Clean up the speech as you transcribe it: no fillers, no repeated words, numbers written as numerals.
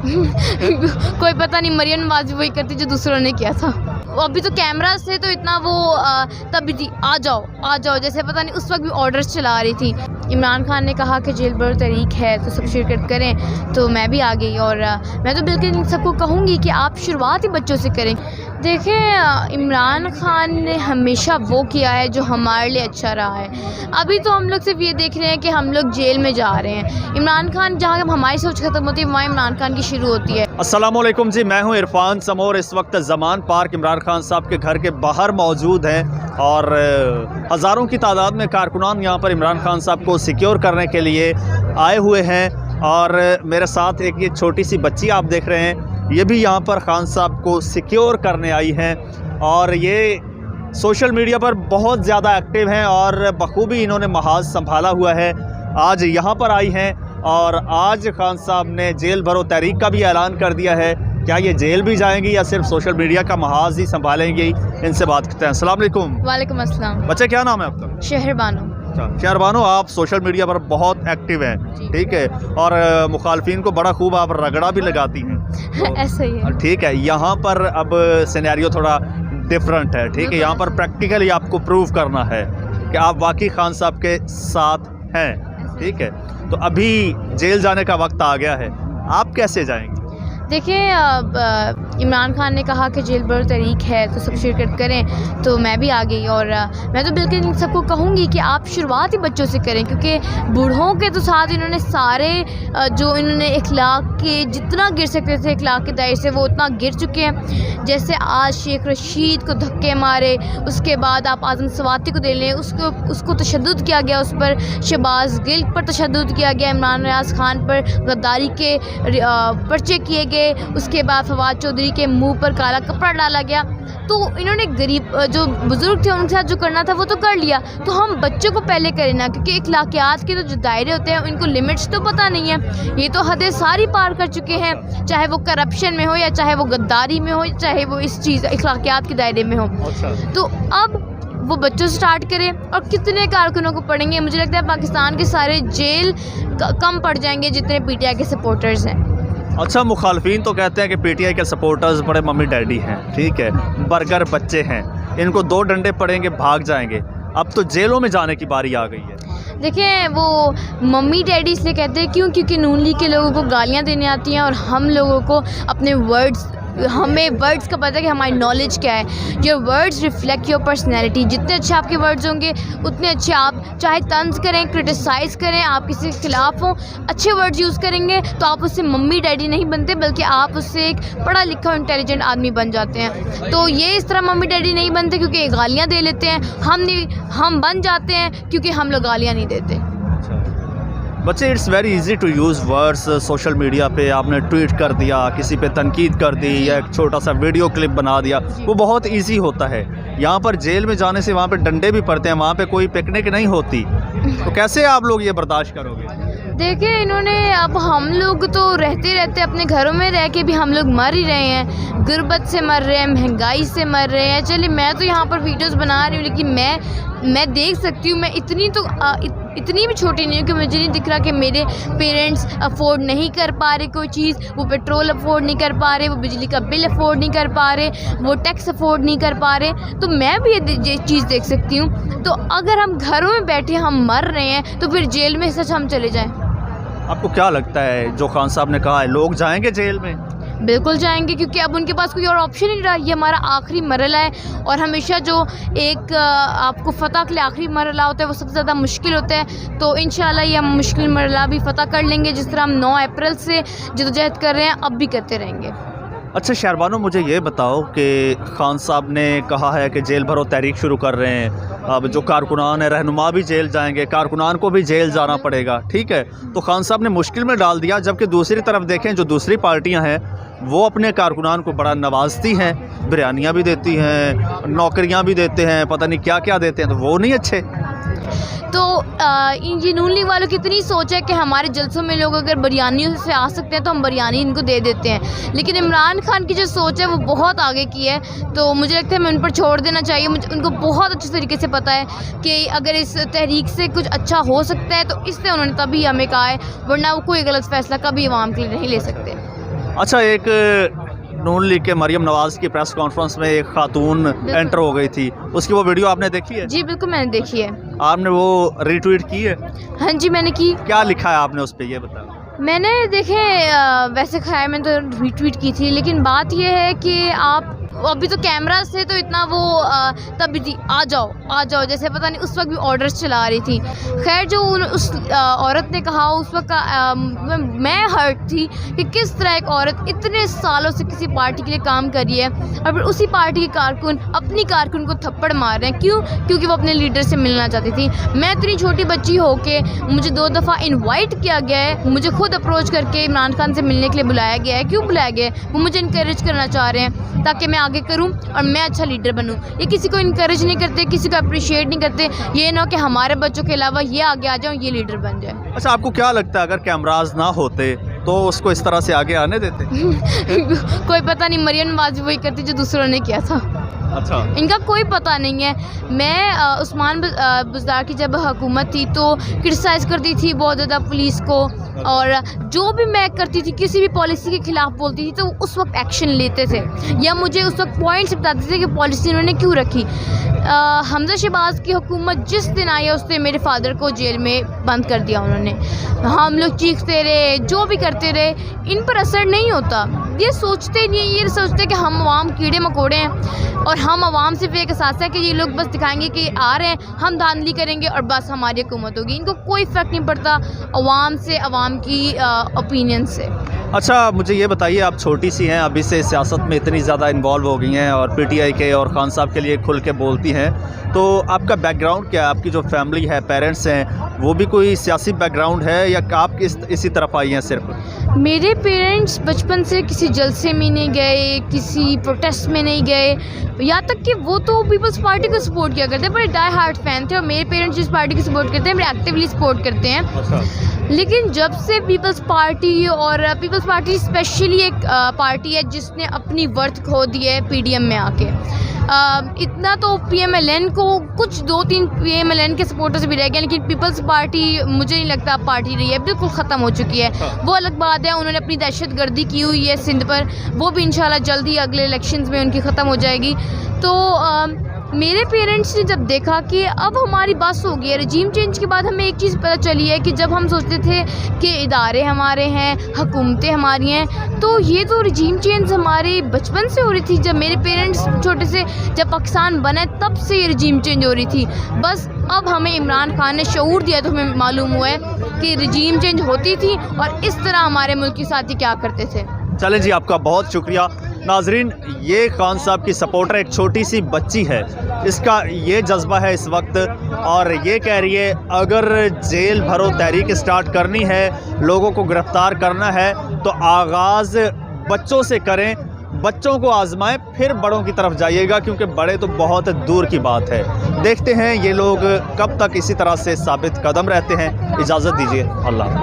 कोई पता नहीं, मरियम नवाज भी वही करती जो दूसरों ने किया था। अभी तो कैमरा से तो इतना वो तब थी, आ जाओ जैसे पता नहीं उस वक्त भी ऑर्डर्स चला रही थी। इमरान खान ने कहा कि जेल बर तरीक है तो सब शिरकत करें, तो मैं भी आ गई। और मैं तो बिल्कुल सबको कहूँगी कि आप शुरुआत ही बच्चों से करें। देखें, इमरान खान ने हमेशा वो किया है जो हमारे लिए अच्छा रहा है। अभी तो हम लोग सिर्फ ये देख रहे हैं कि हम लोग जेल में जा रहे हैं। इमरान खान जहाँ हमारी सोच ख़त्म होती है वहाँ इमरान खान की शुरू होती है। अस्सलामुअलैकुम जी, मैं हूँ इरफान समोर। इस वक्त ज़मान पार्क इमरान खान साहब के घर के बाहर मौजूद हैं और हज़ारों की तादाद में कारकुनान यहाँ पर इमरान खान साहब को सिक्योर करने के लिए आए हुए हैं। और मेरे साथ एक ये छोटी सी बच्ची आप देख रहे हैं, ये भी यहाँ पर खान साहब को सिक्योर करने आई हैं। और ये सोशल मीडिया पर बहुत ज़्यादा एक्टिव हैं और बखूबी इन्होंने महाज संभाला हुआ है। आज यहाँ पर आई हैं और आज खान साहब ने जेल भरो तहरीक का भी ऐलान कर दिया है। क्या ये जेल भी जाएंगी या सिर्फ सोशल मीडिया का महाज ही संभालेंगी? इनसे बात करते हैं। अस्सलाम वालेकुम। वालेकुम अस्सलाम। बच्चे, क्या नाम है आपका? शहरबानो। शहरबानो, आप सोशल मीडिया पर बहुत एक्टिव हैं, ठीक है, और मुखालफिन को बड़ा खूब आप रगड़ा भी लगाती हैं। तो ऐसा ही है, ठीक है। यहाँ पर अब सिनेरियो थोड़ा डिफरेंट है, ठीक है। यहाँ पर प्रैक्टिकली आपको प्रूव करना है कि आप वाकई खान साहब के साथ हैं, ठीक है। तो अभी जेल जाने का वक्त आ गया है, आप कैसे जाएंगे? देखिए, इमरान खान ने कहा कि जेल बर तरीक है तो सब शिरकत करें, तो मैं भी आ गई। और मैं तो बिल्कुल सबको कहूँगी कि आप शुरुआत ही बच्चों से करें, क्योंकि बूढ़ों के तो साथ इन्होंने सारे जो इन्होंने इखलाक के जितना गिर सकते थे इखलाक के दायरे से वो उतना गिर चुके हैं। जैसे आज शेख रशीद को धक्के मारे, उसके बाद आप आज़म स्वाति को दे लें, उसको तशद्दुद किया गया, उस पर शहबाज गिल पर तशद्दुद किया गया, इमरान रियाज खान पर गद्दारी के पर्चे किए गए, उसके बाद फवाद चौधरी के मुंह पर काला कपड़ा डाला गया। तो इन्होंने गरीब जो बुज़ुर्ग थे उनके साथ जो करना था वो तो कर लिया, तो हम बच्चों को पहले करें ना, क्योंकि इखलाकियात के तो जो दायरे होते हैं उनको लिमिट्स तो पता नहीं है। ये तो हदें सारी पार कर चुके हैं, चाहे वो करप्शन में हो या चाहे वो गद्दारी में हो, चाहे वो इस चीज़ इखलाकियात के दायरे में हो। तो अब वो बच्चों से स्टार्ट करें। और कितने कारकुनों को पढ़ेंगे? मुझे लगता है पाकिस्तान के सारे जेल कम पड़ जाएंगे जितने पीटीआई के सपोर्टर्स हैं। अच्छा, मुखालफिन तो कहते हैं कि पीटीआई के सपोर्टर्स बड़े मम्मी डैडी हैं, ठीक है, बर्गर बच्चे हैं, इनको 2 डंडे पड़ेंगे भाग जाएंगे। अब तो जेलों में जाने की बारी आ गई है। देखिए, वो मम्मी डैडी इसलिए कहते हैं क्योंकि नून लीग के लोगों को गालियाँ देने आती हैं और हम लोगों को अपने वर्ड्स, हमें वर्ड्स का पता है कि हमारी नॉलेज क्या है। Your words reflect your personality. जितने अच्छे आपके वर्ड्स होंगे उतने अच्छे आप चाहे तंज करें, क्रिटिसाइज़ करें, आप किसी के खिलाफ हों, अच्छे वर्ड्स यूज़ करेंगे तो आप उससे मम्मी डैडी नहीं बनते, बल्कि आप उससे एक पढ़ा लिखा इंटेलिजेंट आदमी बन जाते हैं। तो ये इस तरह मम्मी डैडी नहीं बनते क्योंकि गालियाँ दे लेते हैं, हम बन जाते हैं क्योंकि हम लोग गालियाँ नहीं देते। बच्चे, it's very easy to use words. Social media पे आपने ट्वीट कर दिया, किसी पे तनकीद कर दी या एक छोटा सा वीडियो क्लिप बना दिया, वो बहुत इजी होता है। यहाँ पर जेल में जाने से वहाँ पे डंडे भी पड़ते हैं, वहाँ पे कोई पिकनिक नहीं होती, तो कैसे आप लोग ये बर्दाश्त करोगे? देखिए, इन्होंने अब हम लोग तो रहते अपने घरों में रह के भी हम लोग मर ही रहे हैं, गुर्बत से मर रहे हैं, महंगाई से मर रहे हैं। चलिए, मैं तो यहाँ पर वीडियोस बना रही हूँ, लेकिन मैं देख सकती हूँ, मैं इतनी भी छोटी नहीं हूँ कि मुझे नहीं दिख रहा कि मेरे पेरेंट्स अफोर्ड नहीं कर पा रहे कोई चीज़, वो पेट्रोल अफोर्ड नहीं कर पा रहे, वो बिजली का बिल अफोर्ड नहीं कर पा रहे, वो टैक्स अफोर्ड नहीं कर पा रहे, तो मैं भी ये चीज़ देख सकती हूँ। तो अगर हम घरों में बैठे हम मर रहे हैं तो फिर जेल में सच हम चले जाएं? आपको क्या लगता है जो खान साहब ने कहा है, लोग जाएंगे जेल में? बिल्कुल जाएंगे, क्योंकि अब उनके पास कोई और ऑप्शन नहीं रहा। ये हमारा आखिरी मरहला है और हमेशा जो एक आपको फ़तह के लिए आखिरी मरहला होता है वो सबसे ज़्यादा मुश्किल होता है। तो इंशाल्लाह ये हम मुश्किल मरहला भी फ़तह कर लेंगे, जिस तरह हम 9 अप्रैल से जदोजहद कर रहे हैं अब भी करते रहेंगे। अच्छा शहरबानो, मुझे ये बताओ कि खान साहब ने कहा है कि जेल भरो तहरीक शुरू कर रहे हैं, अब जो कारकुनान है, रहनुमा भी जेल जाएंगे, कारकुनान को भी जेल जाना पड़ेगा, ठीक है। तो खान साहब ने मुश्किल में डाल दिया, जबकि दूसरी तरफ देखें जो दूसरी पार्टियां हैं वो अपने कारकुनान को बड़ा नवाजती हैं, बिरयानियाँ भी देती हैं, नौकरियाँ भी देते हैं, पता नहीं क्या क्या देते हैं, तो वो नहीं अच्छे। तो ये नून लीग वालों की इतनी सोच है कि हमारे जलसों में लोग अगर बिरयानी से आ सकते हैं तो हम बिरयानी इनको दे देते हैं, लेकिन इमरान खान की जो सोच है वो बहुत आगे की है। तो मुझे लगता है मैं उन पर छोड़ देना चाहिए। मुझे उनको बहुत अच्छे तरीके से पता है कि अगर इस तहरीक से कुछ अच्छा हो सकता है तो इसलिए उन्होंने तभी हमें कहा है, वरना वो कोई गलत फ़ैसला कभी आवाम के लिए नहीं ले सकते। अच्छा, एक नून लीग के मरियम नवाज़ की प्रेस कॉन्फ्रेंस में एक खातून एंटर हो गई थी, उसकी वो वीडियो आपने देखी है? जी बिल्कुल मैंने देखी है। आपने वो रीट्वीट की है? हाँ जी मैंने की। क्या लिखा है आपने उस पे, ये बताओ। मैंने देखे वैसे खैर मैंने तो रीट्वीट की थी, लेकिन बात यह है कि आप अभी तो कैमरा से तो इतना वो तब थी आ जाओ जैसे पता नहीं उस वक्त भी ऑर्डर्स चला रही थी। खैर जो उस औरत ने कहा उस वक्त मैं हर्ट थी कि किस तरह एक औरत इतने सालों से किसी पार्टी के लिए काम कर रही है और फिर उसी पार्टी के कारकुन अपनी कारकुन को थप्पड़ मार रहे हैं। क्यों? क्योंकि वो अपने लीडर से मिलना चाहती थी। मैं इतनी छोटी बच्ची हो के मुझे 2 दफ़ा इन्वाइट किया गया है, मुझे खुद अप्रोच करके इमरान खान से मिलने के लिए बुलाया गया है। क्यों बुलाया गया है? वो मुझे इनकरेज करना चाह रहे हैं ताकि मैं आगे करूं और मैं अच्छा लीडर बनूं। ये किसी को इनकरेज नहीं करते, किसी को अप्रिशिएट नहीं करते। ये ना कि हमारे बच्चों के अलावा ये आगे आ जाओ, ये लीडर बन जाए। अच्छा, आपको क्या लगता है अगर कैमराज ना होते तो उसको इस तरह से आगे आने देते? कोई पता नहीं, मरियम नवाज़ वही करती जो दूसरों ने किया था। अच्छा, इनका कोई पता नहीं है। मैं उस्मान बुज़दार की जब हुकूमत थी तो क्रिटिसाइज़ करती थी बहुत ज़्यादा पुलिस को, और जो भी मैं करती थी किसी भी पॉलिसी के ख़िलाफ़ बोलती थी तो उस वक्त एक्शन लेते थे या मुझे उस वक्त पॉइंट्स बताते थे कि पॉलिसी उन्होंने क्यों रखी। हमजा शहबाज की हुकूमत जिस दिन आई है उस दिन मेरे फादर को जेल में बंद कर दिया उन्होंने। हम लोग चीखते रहे, जो भी करते रहे, इन पर असर नहीं होता। ये सोचते नहीं, ये सोचते कि हम आवाम कीड़े मकोड़े हैं और हम आवाम सिर्फ एक एहसास है कि ये लोग बस दिखाएंगे कि आ रहे हैं, हम धांधली करेंगे और बस हमारी हुकूमत होगी। इनको कोई फ़र्क नहीं पड़ता अवाम से, अवाम की ओपिनियन से। अच्छा, मुझे ये बताइए, आप छोटी सी हैं, अभी से सियासत में इतनी ज़्यादा इन्वॉल्व हो गई हैं और पीटीआई के और खान साहब के लिए खुल के बोलती हैं, तो आपका बैकग्राउंड क्या है? आपकी जो फैमिली है, पेरेंट्स हैं, वो भी कोई सियासी बैकग्राउंड है या आप इसी तरफ आई हैं सिर्फ? मेरे पेरेंट्स बचपन से किसी जलसे में नहीं गए, किसी प्रोटेस्ट में नहीं गए, यहाँ तक कि वो तो पीपल्स पार्टी को सपोर्ट किया करते हैं, बड़े डाई हार्ट फैन थे। और मेरे पेरेंट्स जिस पार्टी को सपोर्ट करते हैं, मेरे एक्टिवली सपोर्ट करते हैं। अच्छा। लेकिन जब से पीपल्स पार्टी, और पीपल्स पार्टी स्पेशली एक पार्टी है जिसने अपनी वर्थ खो दी है पीडीएम में आके, इतना तो पीएमएलएन को कुछ 2-3 पीएमएलएन के सपोर्टर्स भी रह गए, लेकिन पीपल्स पार्टी मुझे नहीं लगता पार्टी रही है, बिल्कुल ख़त्म हो चुकी है। वो अलग बात है, उन्होंने अपनी दहशतगर्दी की हुई है सिंध पर, वो भी इंशाल्लाह जल्दी अगले इलेक्शंस में उनकी ख़त्म हो जाएगी। तो मेरे पेरेंट्स ने जब देखा कि अब हमारी बस हो गई है, रजीम चेंज के बाद हमें एक चीज़ पता चली है कि जब हम सोचते थे कि इदारे हमारे हैं, हुकूमतें हमारी हैं, तो ये तो रजीम चेंज हमारे बचपन से हो रही थी। जब मेरे पेरेंट्स छोटे से, जब पाकिस्तान बना तब से ये रजीम चेंज हो रही थी। बस अब हमें इमरान खान ने शऊर दिया तो हमें मालूम हुआ है कि रजीम चेंज होती थी और इस तरह हमारे मुल्क के साथी क्या करते थे। चलें जी, आपका बहुत शुक्रिया। नाजरीन, ये खान साहब की सपोर्टर एक छोटी सी बच्ची है, इसका ये जज्बा है इस वक्त, और ये कह रही है अगर जेल भरो तहरीक स्टार्ट करनी है, लोगों को गिरफ्तार करना है तो आगाज़ बच्चों से करें, बच्चों को आजमाएं, फिर बड़ों की तरफ जाइएगा, क्योंकि बड़े तो बहुत दूर की बात है। देखते हैं ये लोग कब तक इसी तरह से साबित कदम रहते हैं। इजाज़त दीजिए, अल्लाह।